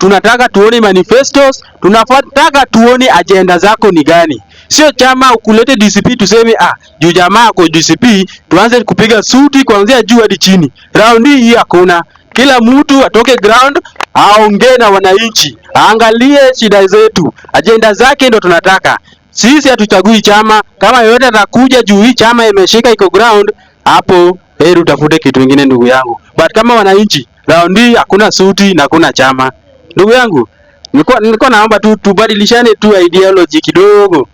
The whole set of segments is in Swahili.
tunataka tuone manifestos, tunataka tuone agenda zako ni gani. Sio chama ukulete DCP tuseme juu jamaa kwa DCP tuanze kupiga suti kuanzia juu hadi chini. Round hii hakuna. Kila mtu atoke ground aongee na wananchi, aangalie shida zetu, agenda zake ndo tunataka. Sisi hatuchagui chama, kama yote atakuja juu hii chama imeshika iko ground, hapo heri utafute kitu kingine ndugu yangu. But kama wananchi, round hii hakuna suti na hakuna chama. Ndugu yangu, nilikuwa naomba tu tubadilishane tu ideology kidogo.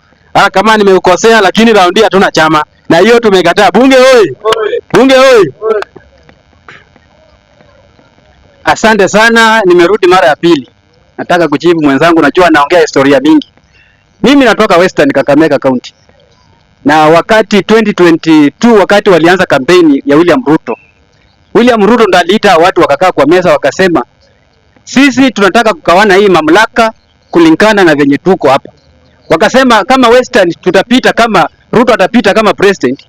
Kama nimekosea, lakini round hii hatuna chama. Na hiyo tumekataa. Bunge oi! Bunge oi! Asante sana, nimerudi mara ya pili. Nataka kujibu mwenzangu, najua naongea historia mingi. Mimi natoka Western Kakamega County. Na wakati 2022 wakati walianza kampeni ya William Ruto. William Ruto ndo aliita watu wakakaa kwa meza wakasema, sisi tunataka kukawana hii mamlaka kulingana na venye tuko hapa. Wakasema kama Western tutapita, kama Ruto atapita kama president,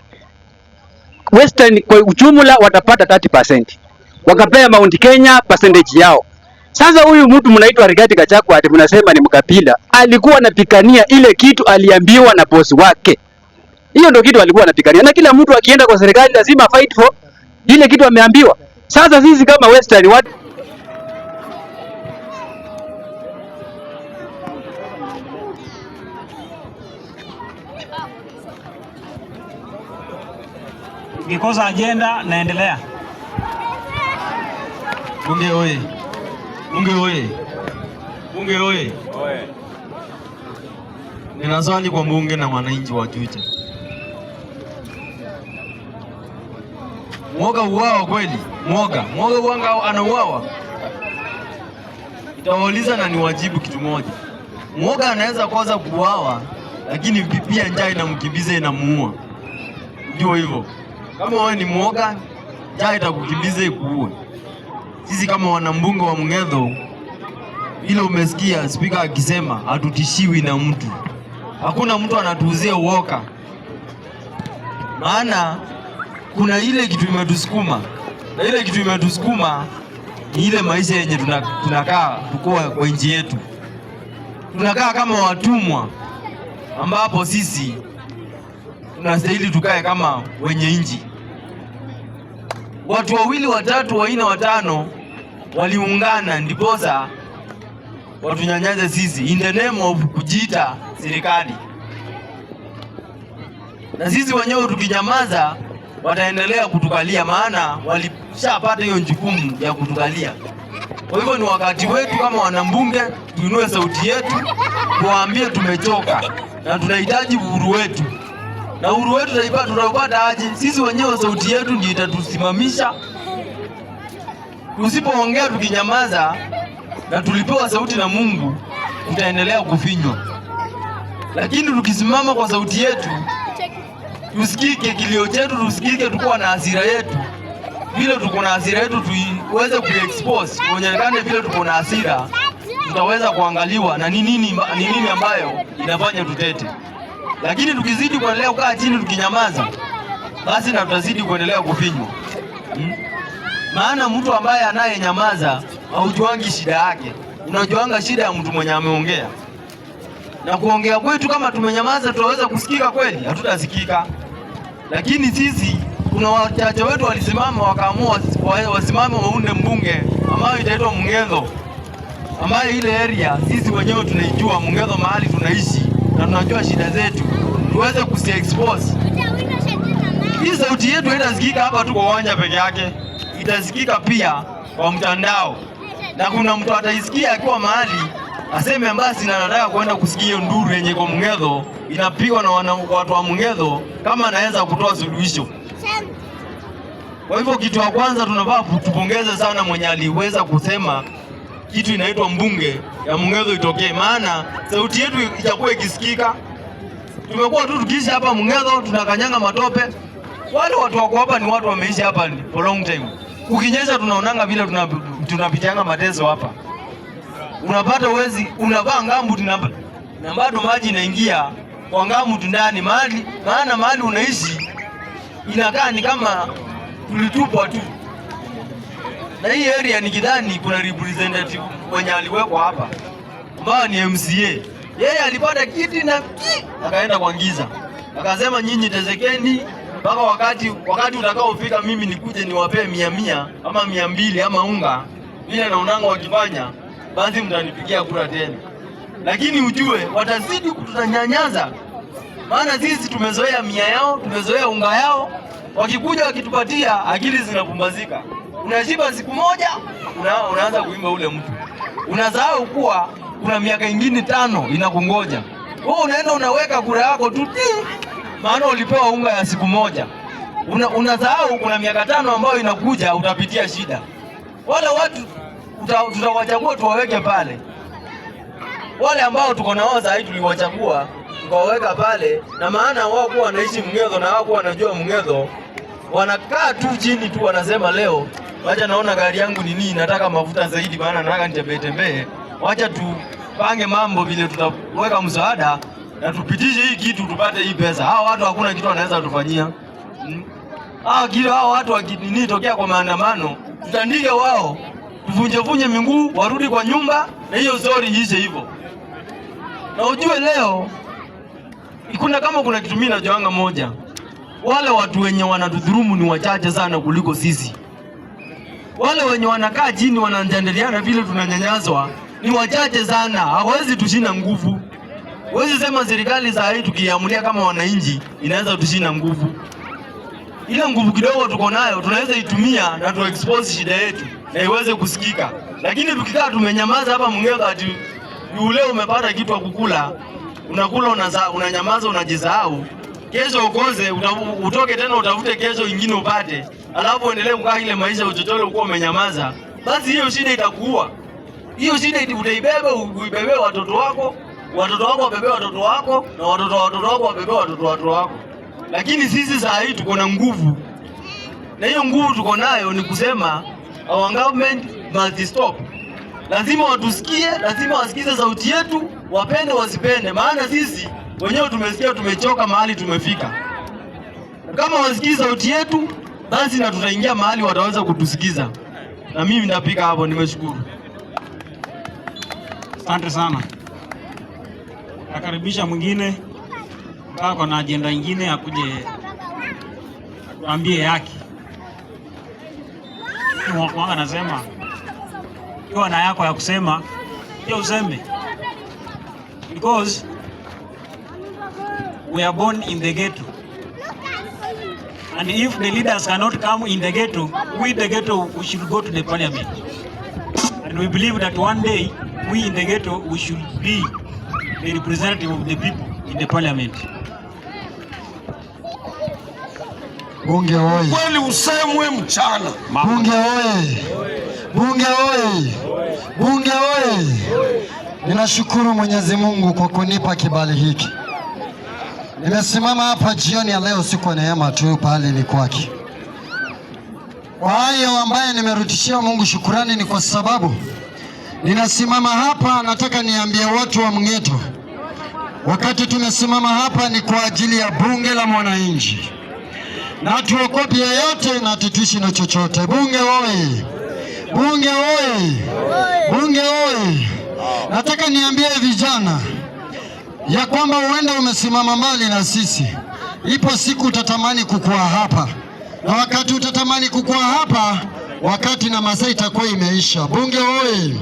Western kwa ujumla watapata 30%. Wakapea Mount Kenya percentage yao. Sasa huyu mtu mnaitwa Rigathi Gachagua ati mnasema ni mkabila, alikuwa anapikania ile kitu aliambiwa na boss wake. Hiyo ndio kitu alikuwa anapikania. Na kila mtu akienda kwa serikali lazima fight for ile kitu ameambiwa. Sasa sisi kama Western watu ukikosa agenda naendelea. Bunge oye! Bunge oye! Bunge oye! Nina swali kwa mbunge na wananchi wa Juja. Mwoga uwawa kweli? Mwoga uwanga anauawa? Itawauliza na niwajibu kitu moja. Mwoga anaweza kosa kuuawa, lakini pia njaa inamkimbiza inamuua. Ndio hivyo. Kama wewe ni mwoga, njaa itakukimbiza ikuue. Sisi kama wanambunge wa Mung'etho, ile umesikia spika akisema hatutishiwi na mtu. Hakuna mtu anatuuzia uoka. Maana kuna ile kitu imetusukuma. Na ile kitu imetusukuma ni ile maisha yenye tunakaa kwa nchi yetu. Tunakaa kama watumwa, ambapo sisi tunastahili tukae kama wenye nchi. Watu wawili, watatu, wanne, watano waliungana ndiposa watunyanyaze sisi in the name of kujiita serikali. Na sisi wenyewe tukinyamaza wataendelea kutukalia, maana walishapata hiyo jukumu ya kutukalia. Kwa hivyo ni wakati wetu kama wanambunge tuinue sauti yetu, tuwaambie tumechoka na tunahitaji uhuru wetu. Na uhuru wetu tutaupata aje? Sisi wenyewe sauti yetu ndio itatusimamisha. Tusipoongea tukinyamaza na tulipewa sauti na Mungu, tutaendelea kufinywa. Lakini tukisimama kwa sauti yetu, tusikike kilio chetu, tusikike tukuwa na hasira yetu. Vile tuko na hasira yetu tuweze kuexpose, kuonekane vile tuko na hasira, tutaweza kuangaliwa na ni nini ambayo inafanya tutete. Lakini tukizidi kuendelea kukaa chini tukinyamaza, basi na tutazidi kuendelea kufinywa. Maana mtu ambaye anayenyamaza haujuangi shida yake. Unajuanga shida ya mtu mwenye ameongea. Na kuongea kwetu kama tumenyamaza tutaweza kusikika kweli? Hatutasikika. Lakini sisi kuna wachache wetu walisimama wakaamua wasimame waunde mbunge ambayo itaitwa Mung'etho. Ambayo ile area sisi wenyewe tunaijua Mung'etho mahali tunaishi na tunajua shida zetu. Tuweze kusi-expose. Hii sauti yetu haitasikika hapa tu kwa uwanja peke yake. Itasikika pia kwa mtandao. Na kuna mtu ataisikia akiwa mahali aseme basi na nataka kwenda kusikia nduru yenye kwa Mung'etho inapigwa na watu wa Mung'etho kama anaweza kutoa suluhisho. Kwa hivyo kitu ya kwanza tunafaa tupongeze sana mwenye aliweza kusema kitu inaitwa mbunge ya Mung'etho itokee, maana sauti yetu itakuwa ikisikika. Tumekuwa tu tukiishi hapa Mung'etho tunakanyanga matope. Wale watu wako hapa ni watu wameishi hapa for long time. Ukinyesha tunaonanga vile tunapitianga mateso hapa. Unapata uwezi, unavaa ngambuti na bado maji inaingia kwa ngambuti ndani maana mahali unaishi inakaa ni kama tulitupwa tu. na hii area nikidhani kuna representative mwenye aliwekwa hapa ambao ni MCA. Yeye alipata kiti na akaenda kwa giza, akasema nyinyi tezekeni mpaka wakati utakaofika mimi nikuje niwapee 100 ama 200 ama unga vile naonanga wakifanya, basi mtanipigia kura tena. Lakini ujue watazidi kututanyanyaza, maana sisi tumezoea 100 yao, tumezoea unga yao. Wakikuja wakitupatia, akili zinapumbazika. Unashiba siku moja, unaanza kuimba ule mtu. Unasahau kuwa kuna miaka ingine 5 inakungoja. Wewe unaenda unaweka kura yako tu, maana ulipewa unga ya siku moja. Unasahau kuna miaka 5 ambayo inakuja, utapitia shida. Wale watu tutawachagua tuwaweke pale. Wale ambao tuko nao sasa hivi tuliwachagua tukawaweka pale, na maana wao kuwa wanaishi Mng'etho na wao kuwa wanajua Mng'etho, wanakaa tu chini tu wanasema leo wacha naona gari yangu ni nini, nataka mafuta zaidi, maana nataka nitembee. Wacha tupange mambo vile tutaweka msaada na tupitishe hii kitu tupate hii pesa. Hao watu hakuna kitu wanaweza kutufanyia. Hao watu wakinini tokea kwa maandamano, tutandike wao, tuvunje miguu, warudi kwa nyumba na hiyo story iishe hivyo. Na ujue leo kuna kitu mimi najuanga moja. Wale watu wenye wanatudhulumu ni wachache sana kuliko sisi. Wale wenye wanakaa chini wanajadiliana vile tunanyanyazwa ni wachache sana. Hawezi tushinda nguvu. Huwezi sema serikali saa hii tukiamulia kama wananchi inaweza tushinda nguvu. Ile nguvu kidogo tuko nayo tunaweza itumia na tu expose shida yetu na iweze kusikika. Lakini tukikaa tumenyamaza hapa Mng'etho ati yule umepata kitu kukula, unakula unanyamaza unajisahau. Kesho ukoze utoke tena utafute kesho ingine upate. Alafu uendelee kukaa ile maisha uchochole uko umenyamaza. Basi hiyo shida itakuua. Hiyo shida utaibeba, uibebe watoto wako wabebe watoto wako, na watoto wako wabebe watoto wako. Lakini sisi saa hii tuko na nguvu. Na hiyo nguvu tuko nayo ni kusema our government must stop. Lazima watusikie, lazima wasikize sauti yetu, wapende wasipende, maana sisi wenyewe tumesikia tumechoka mahali tumefika. Kama wasikize sauti yetu, basi na tutaingia mahali wataweza kutusikiza. Na mimi napika hapo, nimeshukuru. Asante sana. Nakaribisha mwingine kwa na agenda nyingine akuje tuambie yake. Mwanga anasema kiwa na yako ya kusema hiyo useme, because we are born in the ghetto, and if the leaders cannot come in the ghetto, we should go to the parliament, and we believe that one day we in the ghetto we should be the representative of the people in the parliament. Bunge oye! Kweli usemwe mchana. Bunge oye! Bunge oye! Bunge oye! Ninashukuru Mwenyezi Mungu kwa kunipa kibali hiki. Nimesimama hapa jioni ya leo, siku neema tu, pale ni kwake. Kwa hayo ambaye nimerudishia Mungu shukurani ni kwa sababu ninasimama hapa, nataka niambie watu wa Mng'etho, wakati tumesimama hapa ni kwa ajili ya bunge la mwananchi. Na tuokopi yeyote na tutishi na chochote. Bunge oye! Bunge oye! Bunge oye! Nataka niambie vijana ya kwamba uenda umesimama mbali na sisi. Ipo siku utatamani kukua hapa. Na wakati utatamani kukua hapa, wakati na masaa itakuwa imeisha. Bunge oye!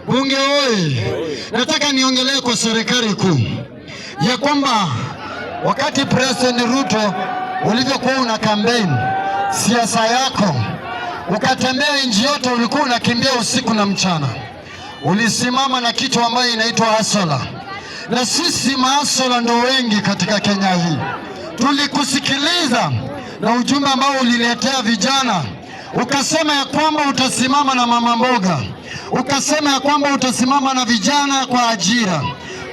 Bunge oye! Nataka niongelee kwa serikali kuu ya kwamba wakati President Ruto ulivyokuwa una campaign siasa yako, ukatembea nchi yote, ulikuwa unakimbia usiku na mchana, ulisimama na kitu ambayo inaitwa hasola. Na sisi mahasola ndo wengi katika Kenya hii. Tulikusikiliza na ujumbe ambao uliletea vijana, ukasema ya kwamba utasimama na mama mboga, ukasema ya kwamba utasimama na vijana kwa ajira,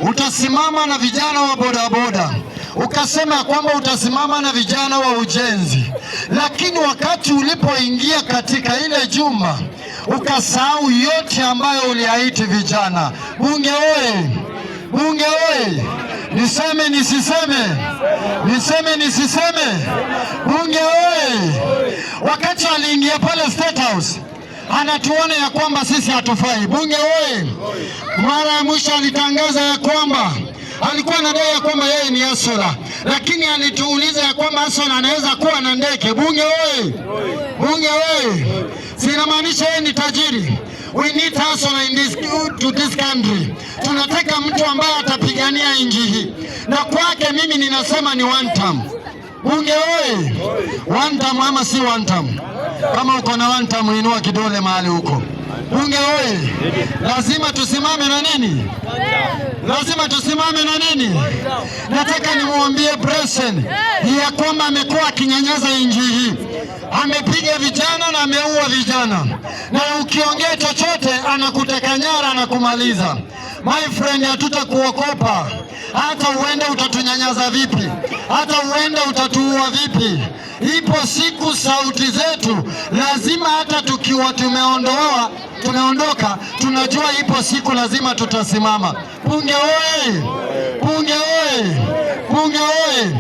utasimama na vijana wa bodaboda, ukasema kwamba utasimama na vijana wa ujenzi. Lakini wakati ulipoingia katika ile jumba, ukasahau yote ambayo uliahidi vijana. Bunge oye! Bunge oye! Niseme nisiseme? Niseme nisiseme? Bunge oye! Wakati aliingia pale State House, anatuona ya kwamba sisi hatufai. Bunge oye! Mara ya mwisho alitangaza ya kwamba alikuwa anadai ya kwamba yeye ni Asola, lakini alituuliza ya kwamba Asola anaweza kuwa na ndege. Bunge oye! Bunge oye! Sinamaanisha yeye ni tajiri. We need Asola in this country. Tunataka mtu ambaye atapigania nchi hii, na kwake mimi ninasema ni one term. Bunge oye! One term ama si one term? Kama uko na one term inua kidole mahali huko. Bunge oye! Lazima tusimame na nini? Lazima tusimame na nini? Nataka nimwambie President ya kwamba amekuwa akinyanyasa nchi hii. Amepiga vijana na ameua vijana, na ukiongea chochote anakuteka nyara na kumaliza. My friend, hatutakuokopa. Hata uende utatunyanyasa vipi, hata uende utatuua vipi, ipo siku sauti zetu lazima, hata tukiwa tumeondoka, tunajua ipo siku lazima tutasimama. Bunge oye! Bunge oye! Bunge oye!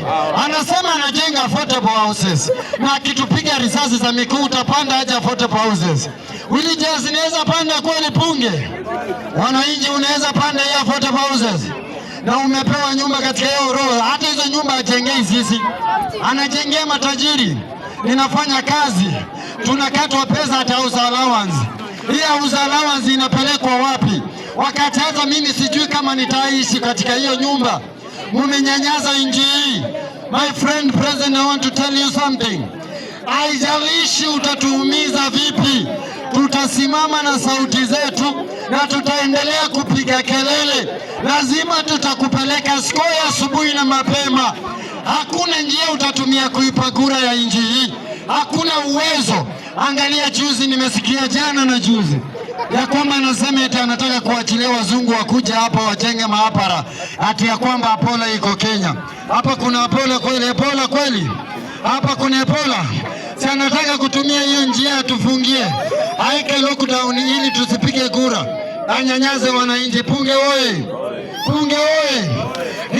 Anasema anajenga affordable houses, na akitupiga risasi za mikuu utapanda aje affordable houses? Villages zinaweza panda kweli? Bunge, wananchi unaweza panda hiyo affordable houses? Na umepewa nyumba katika hiyo roho. Hata hizo nyumba ajengei sisi, anajengea matajiri. Ninafanya kazi, tunakatwa pesa hata house allowance. Hii house allowance inapelekwa wapi, wakati hata mimi sijui kama nitaishi katika hiyo nyumba? Mumenyanyasa nchi hii. My friend President, I want to tell you something. Haijalishi utatuumiza vipi, tutasimama na sauti zetu na tutaendelea kupiga kelele. Lazima tutakupeleka Skoi asubuhi na mapema. Hakuna njia utatumia kuipa kura ya nchi hii, hakuna uwezo. Angalia juzi, nimesikia jana na juzi ya kwamba anasema eti anataka kuachilia wazungu wakuja hapa wajenge maabara, ati ya kwamba Ebola iko Kenya. Hapa kuna Ebola kweli? Ebola kweli? Hapa kuna Ebola? Si anataka kutumia hiyo njia atufungie, aike lockdown ili tusipige kura, anyanyaze wananchi. Bunge oye! Bunge oye!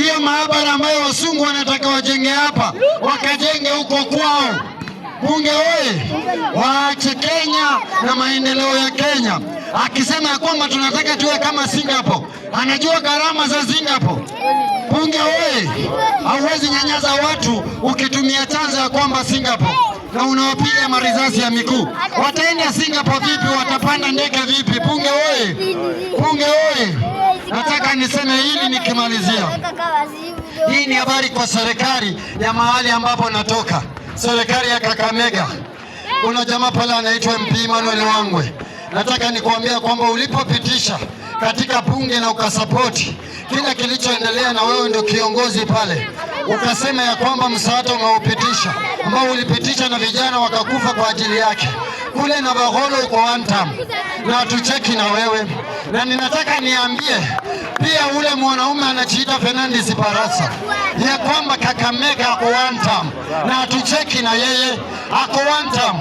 Hiyo maabara ambayo wasungu wanataka wajenge hapa, wakajenge huko kwao. Bunge oye! Waache Kenya na maendeleo ya Kenya. Akisema ya kwamba tunataka tuwe kama Singapore, anajua gharama za Singapore. Bunge oye! Hauwezi nyanyasa watu ukitumia chanzo ya kwamba Singapore na unawapiga marisasi ya mikuu. Wataenda Singapore vipi? Watapanda ndege vipi? Bunge oye! Bunge oye! Nataka niseme hili nikimalizia. Hii ni habari kwa serikali ya mahali ambapo natoka, serikali ya Kakamega. Kuna jamaa pale anaitwa MP Emmanuel Wangwe. Nataka nikuambia kwamba ulipopitisha katika bunge na ukasapoti kila kilichoendelea, na wewe ndio kiongozi pale, ukasema ya kwamba msaada umeupitisha ambao ulipitisha na vijana wakakufa kwa ajili yake kule na Baholo uko one term, na tucheki na wewe. Na ninataka niambie pia ule mwanaume anajiita Fernandes Barasa ya kwamba Kakamega ako one term, na tucheki na yeye ako one term.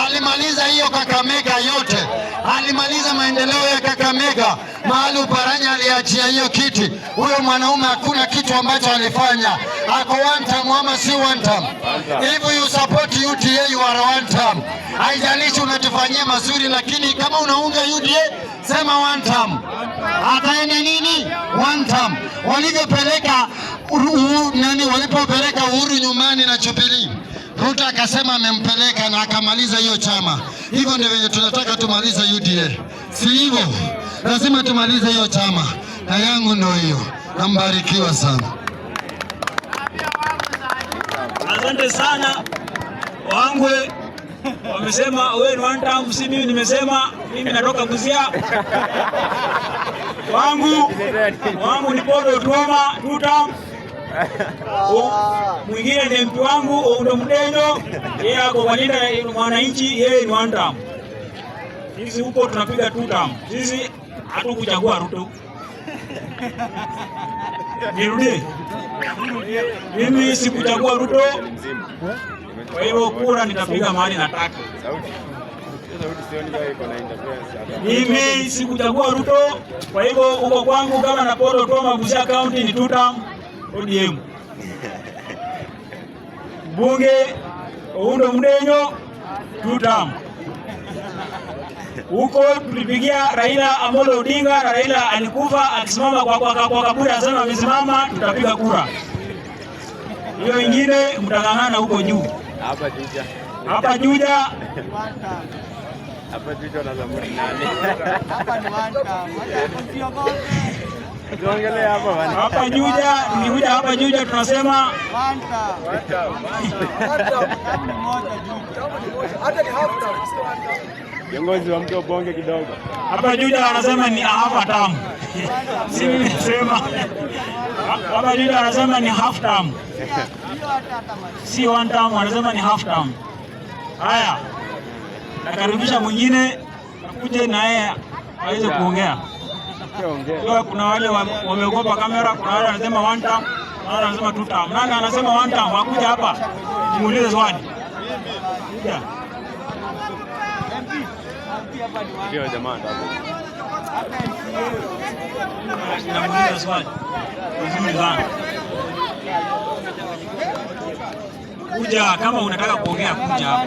Alimaliza hiyo Kakamega yote, alimaliza maendeleo ya Kakamega. Mahali Uparanya aliachia hiyo kiti, huyo mwanaume hakuna kitu ambacho alifanya. Ako one term ama si one term? If you support UDA you are one term. Haijalishi unatufanyia mazuri, lakini kama unaunga UDA sema one term. Ataenda nini? One term. Walivyopeleka walipopeleka Uhuru nyumbani na Jubilee, Ruto akasema amempeleka na akamaliza hiyo chama. Hivyo ndio venye tunataka tumalize UDA, si hivyo? Lazima tumalize hiyo chama, na yangu ndio hiyo. Nambarikiwa sana. Asante sana Wangwe. Wamesema wewe ni one term, si mimi nimesema. Mimi natoka Busia. Wangu ni Podo Tuoma two term. Mwingine ni MP wangu Oundo Mdenyo, yeye ako walinda mwananchi, yeye ni one term. Sisi huko tunapiga two term. Sisi hatukuchagua Ruto. Nirudie. Mimi sikuchagua Ruto. Kwa hiyo kura nitapiga mahali nataka. Mimi sikuchagua Ruto. Kwa hivyo huko kwangu kama na Podo Tuoma Busia County ni two term ODM. Bunge Oundo Mdenyo two term. Huko tulipigia Raila Amolo Odinga na Raila alikufa akisimama kwa kaburi, anasema amesimama, tutapiga kura. Hiyo ingine mtangangana huko juu. Hapa Juja. Hapa Juja. Hapa Juja na zamani nani? Hapa ni wanta. Tuongelee hapa bwana. Hapa Juja, nikikuja hapa Juja tunasema wanta. Hata ni half time. Viongozi wa mto bonge kidogo. Hapa Juja wanasema ni half time. Si mimi nasema. Hapa Juja wanasema ni half time. Si one time, wanasema ni half time. Haya. Nakaribisha mwingine akuje na yeye aweze kuongea. Kuna wale wameogopa kamera, kuna wale wanasema one time, kuna wale wanasema two time. Nani anasema one time? Wakuja hapa. Muulize swali. Kuja. Ndio jamaa hapo. Namuuliza swali. Vizuri sana. Kuja kama unataka kuongea, kuja hapa.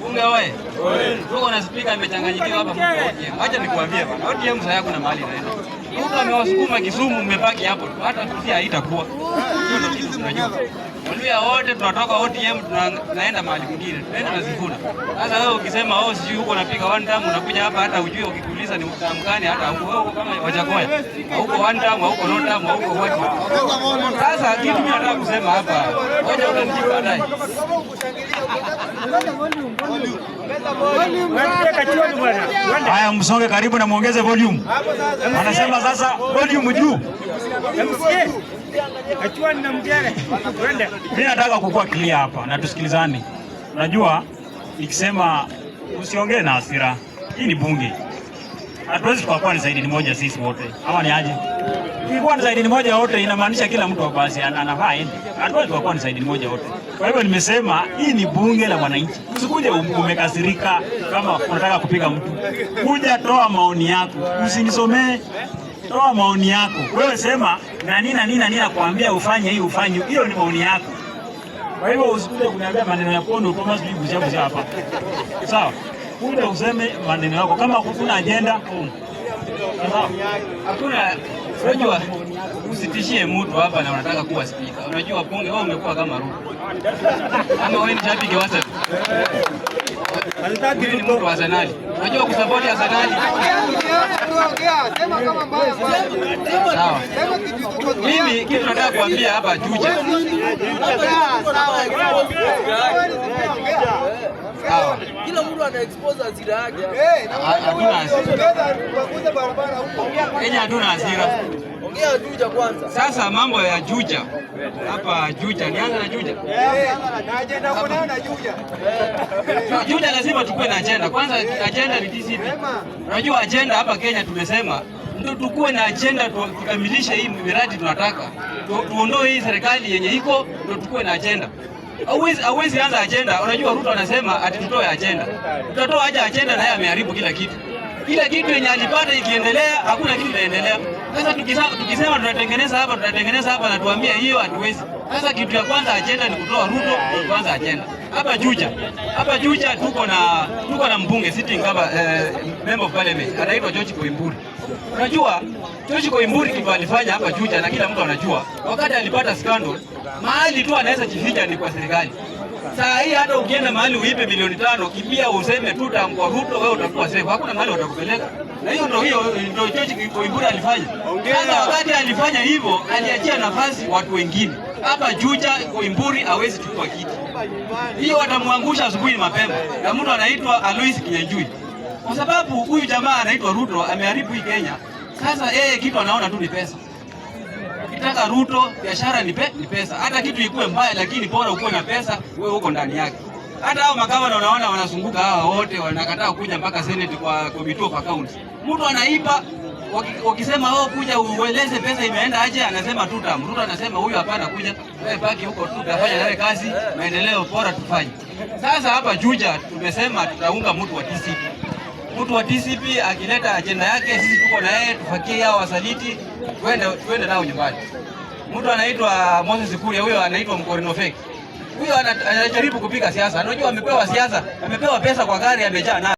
Bunge wewe. Tuko na speaker imechanganyikiwa hapa kwa ODM. Acha nikuambie bwana. ODM sasa yako na mahali naenda. Huko amewasukuma Kisumu, mmebaki hapo. Hata kufia haitakuwa. Hiyo ndio kitu tunajua. Waluya wote tunatoka ODM tunaenda mahali kwingine. Tunaenda na Sifuna. Sasa wewe ukisema sijui huko napiga one time, unakuja hapa hata ujue ukikuuliza ni mtamkani hata huko kama Wajakoya. Huko one time, huko no time, huko what. Sasa kitu mimi nataka kusema hapa. Ngoja utanijibu baadaye. Haya, msonge karibu na muongeze volume. Anasema sasa volume juu. Mimi nataka kukua clear hapa na tusikilizane. Unajua nikisema usiongee na hasira. Hii ni bunge. Hatuwezi kuwa ni zaidi ni moja sisi wote. Ama ni aje? Kwa ni zaidi ni moja wote inamaanisha kila mtu basi anafaa ende. Hatuwezi kuwa ni zaidi ni moja wote. Kwa hivyo nimesema hii ni bunge la wananchi. Usikuje umekasirika kama unataka kupiga mtu. Kuja toa maoni yako. Usinisomee. Toa maoni yako. Wewe sema na nini nakwambia ufanye hii ufanye. Hiyo ni maoni yako. Kwa hivyo usikuje kuniambia maneno ya pondo Thomas Bibu hapa. Sawa? Kuja useme maneno yako kama kuna agenda. Sawa? Hakuna. Unajua usitishie mtu hapa na unataka kuwa speaker. Unajua bunge wewe umekuwa kama Ruto. Ama wewe ni shabiki wa Arsenal. Alitaka ni mtu wa Arsenal. Unajua kusupport Arsenal. Sema kama mbaya. Sawa. Mimi kitu nataka kuambia hapa Juja. Sawa. Kila mtu ana expose hasira yake. Hatuna hasira. Kenya hatuna hasira. Ongea Juja kwanza. Sasa mambo ya Juja. Hapa Juja, nianza na Juja. Na agenda kuna na Juja. Juja lazima tukue na agenda. Kwanza agenda ni DCP. Unajua agenda hapa Kenya tumesema ndio tukue na agenda tukamilishe hii miradi tunataka. Tuondoe hii serikali yenye iko ndio tukue na agenda. Hauwezi anza agenda. Unajua Ruto anasema ati tutoe agenda. Tutatoa aje agenda na yeye ameharibu kila kitu. Kila kitu yenye alipata ikiendelea hakuna kitu kinaendelea. Sasa tukisema tunatengeneza hapa na tuambie hiyo hatuwezi. Sasa kitu ya kwanza agenda ni kutoa Ruto ndio kwanza agenda. Hapa Juja tuko na mbunge sitting kama member of parliament anaitwa George Koimburi. Unajua George Koimburi kitu alifanya hapa Juja na kila mtu anajua. Wakati alipata scandal, mahali tu anaweza jificha ni kwa serikali. Saa hii hata ukienda mahali uipe milioni 5 kimbia useme tu kwa Ruto wewe utakuwa safe. Hakuna mahali watakupeleka. Na hiyo ndio George Koimburi alifanya. Sasa wakati alifanya hivyo aliachia nafasi watu wengine. Hapa Juja Koimburi hawezi chukua kiti. Hiyo watamwangusha asubuhi mapema. Na mtu anaitwa Alois Kinyanjui. Kwa sababu huyu jamaa anaitwa Ruto ameharibu hii Kenya. Sasa kitu anaona tu ni pesa. Ukitaka Ruto biashara ni pesa. Hata kitu ikuwe mbaya lakini bora ukuwe na pesa wewe uko ndani yake. Hata hao magavana unaona wanazunguka hawa wote wanakataa kuja mpaka Senate kwa committee of accounts. Mtu anaipa wakisema kuja ueleze pesa imeenda aje, anasema tutam. Ruto anasema huyu hapana kuja, wewe baki huko tu utafanya nawe kazi, maendeleo bora tufanye. Sasa hapa Juja tumesema tutaunga mtu wa TCP. Mtu wa TCP akileta agenda yake sisi tuko na yeye tufakie hao wasaliti twende nao nyumbani. mtu anaitwa Moses Kuria, huyo anaitwa Mkorino fake. Huyo anajaribu kupika siasa. Unajua amepewa siasa, amepewa pesa kwa gari amejaa nayo.